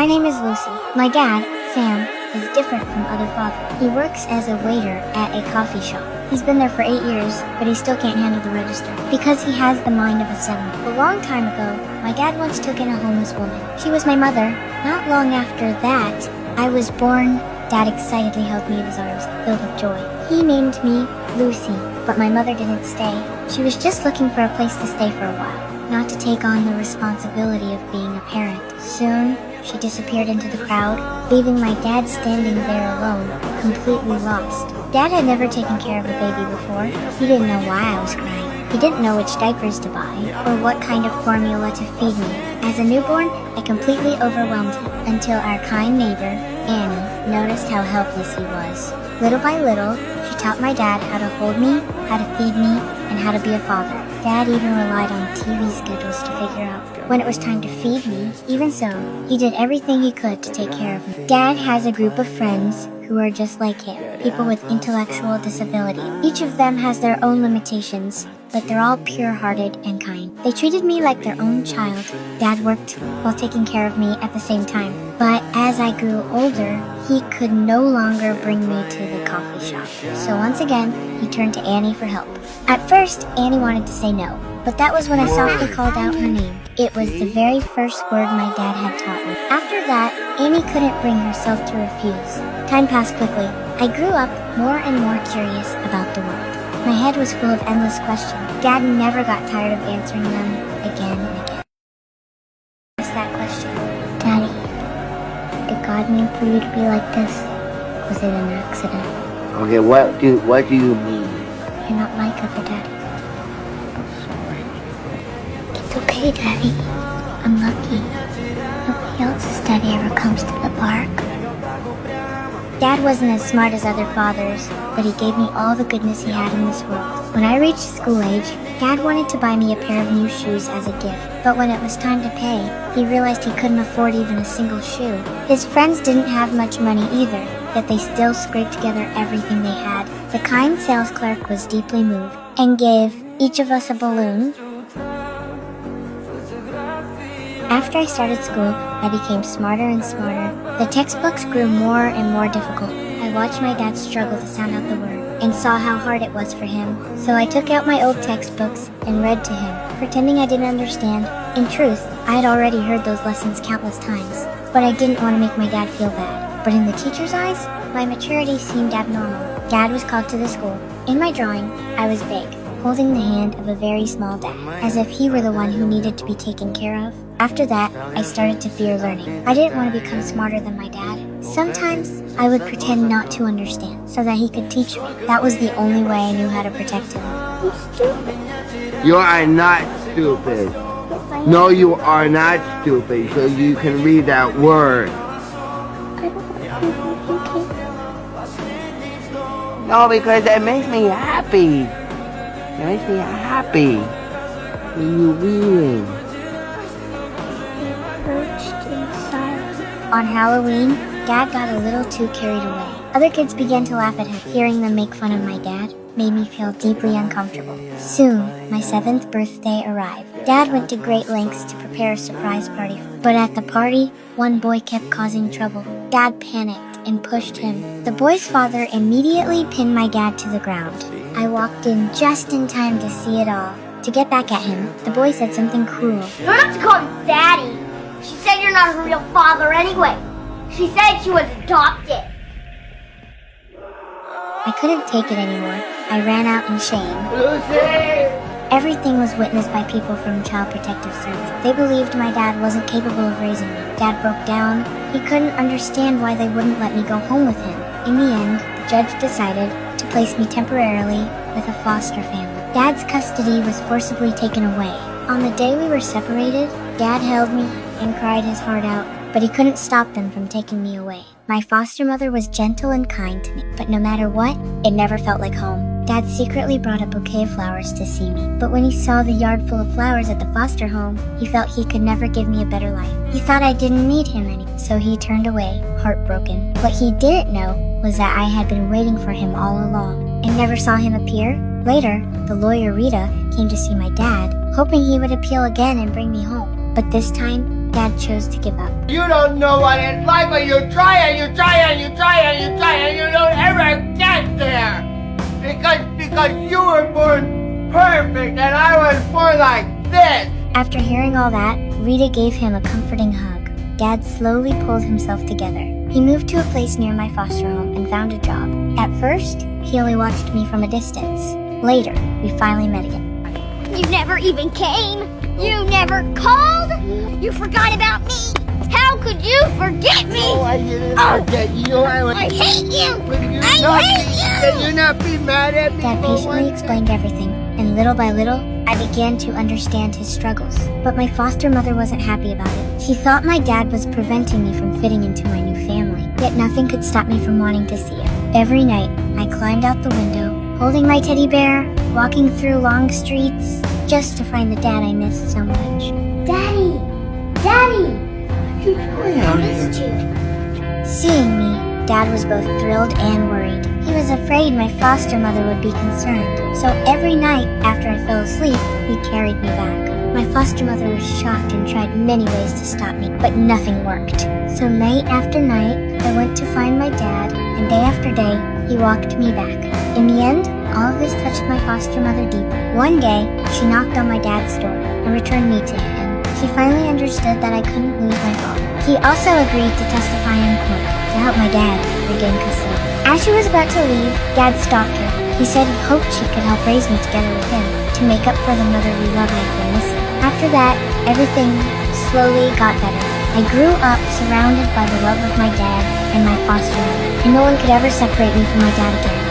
My name is Lucy. My dad, Sam, is different from other fathers. He works as a waiter at a coffee shop. He's been there for 8 years, but he still can't handle the register because he has the mind of a 7. A long time ago, my dad once took in a homeless woman. She was my mother. Not long after that, I was born. Dad excitedly held me in his arms, filled with joy. He named me Lucy, but my mother didn't stay. She was just looking for a place to stay for a while, not to take on the responsibility of being a parent. Soon, she disappeared into the crowd, leaving my dad standing there alone, completely lost. Dad had never taken care of a baby before. He didn't know why I was crying. He didn't know which diapers to buy, or what kind of formula to feed me. As a newborn, I completely overwhelmed him, until our kind neighbor, Annie, noticed how helpless he was. Little by little, she taught my dad how to hold me, how to feed me, and how to be a father. Dad even relied on TV schedules to figure out when it was time to feed me. Even so, he did everything he could to take care of me. Dad has a group of friends who are just like him, people with intellectual disability. Each of them has their own limitations, but they're all pure-hearted and kind. They treated me like their own child. Dad worked while taking care of me at the same time. But as I grew older, he could no longer bring me to the coffee shop. So once again, he turned to Annie for help. At first, Annie wanted to say no, but that was when I softly called out her name. It was the very first word my dad had taught me. After that, Annie couldn't bring herself to refuse. Time passed quickly. I grew up more and more curious about the world. My head was full of endless questions. Dad never got tired of answering them again and again. Asked that question. Daddy, did God mean for you to be like this? Was it an accident? Okay, what do you mean? You're not like other daddies. It's okay, Daddy. I'm lucky. Nobody else's daddy ever comes to the park. Dad wasn't as smart as other fathers, but he gave me all the goodness he had in this world. When I reached school age, Dad wanted to buy me a pair of new shoes as a gift, but when it was time to pay, he realized he couldn't afford even a single shoe. His friends didn't have much money either, yet they still scraped together everything they had. The kind sales clerk was deeply moved and gave each of us a balloon. After I started school, I became smarter and smarter. The textbooks grew more and more difficult. I watched my dad struggle to sound out the word and saw how hard it was for him. So I took out my old textbooks and read to him, pretending I didn't understand. In truth, I had already heard those lessons countless times, but I didn't want to make my dad feel bad. But in the teacher's eyes, my maturity seemed abnormal. Dad was called to the school. In my drawing, I was big, holding the hand of a very small dad, as if he were the one who needed to be taken care of. After that, I started to fear learning. I didn't want to become smarter than my dad. Sometimes, I would pretend not to understand, so that he could teach me. That was the only way I knew how to protect him. I'm stupid. You are not stupid. No, you are not stupid, so you can read that word. I don't want to be thinking. No, because that makes me happy. It makes me happy. When you reading. On Halloween, Dad got a little too carried away. Other kids began to laugh at him. Hearing them make fun of my dad made me feel deeply uncomfortable. Soon, my 7th birthday arrived. Dad went to great lengths to prepare a surprise party, but at the party, one boy kept causing trouble. Dad panicked and pushed him. The boy's father immediately pinned my dad to the ground. I walked in just in time to see it all. To get back at him, the boy said something cruel. You don't have to call him Daddy. She said you're not her real father anyway. She said she was adopted. I couldn't take it anymore. I ran out in shame. Lucy! Everything was witnessed by people from Child Protective Service. They believed my dad wasn't capable of raising me. Dad broke down. He couldn't understand why they wouldn't let me go home with him. In the end, the judge decided to place me temporarily with a foster family. Dad's custody was forcibly taken away. On the day we were separated, Dad held me and cried his heart out, but he couldn't stop them from taking me away. My foster mother was gentle and kind to me, but no matter what, it never felt like home. Dad secretly brought a bouquet of flowers to see me, but when he saw the yard full of flowers at the foster home, he felt he could never give me a better life. He thought I didn't need him anymore, so he turned away, heartbroken. What he didn't know was that I had been waiting for him all along and never saw him appear. Later, the lawyer Rita came to see my dad, hoping he would appeal again and bring me home. But this time, Dad chose to give up. You don't know what it's like when you try and you try and you try and you try and you don't ever get there. Because you were born perfect and I was born like this. After hearing all that, Rita gave him a comforting hug. Dad slowly pulled himself together. He moved to a place near my foster home and found a job. At first, he only watched me from a distance. Later, we finally met again. You never even came. You never called. You forgot about me. How could you forget me? Oh, I didn't forget you. I hate you. I hate you. Can you not be mad at me? Dad patiently explained everything, and little by little, I began to understand his struggles. But my foster mother wasn't happy about it. She thought my dad was preventing me from fitting into my new family, yet nothing could stop me from wanting to see him. Every night, I climbed out the window, holding my teddy bear, walking through long streets, just to find the dad I missed so much. Daddy. Daddy. I missed you. Seeing me, Dad was both thrilled and worried. He was afraid my foster mother would be concerned, so every night after I fell asleep, he carried me back. My foster mother was shocked and tried many ways to stop me, but nothing worked. So night after night, I went to find my dad, and day after day, he walked me back. In the end, all of this touched my foster mother deeply. One day, she knocked on my dad's door and returned me to him. She finally understood that I couldn't lose my father. He also agreed to testify in court to help my dad regain custody. As she was about to leave, Dad stopped her. He said he hoped she could help raise me together with him to make up for the motherly love I had been missing. After that, everything slowly got better. I grew up surrounded by the love of my dad and my foster mother, and no one could ever separate me from my dad again.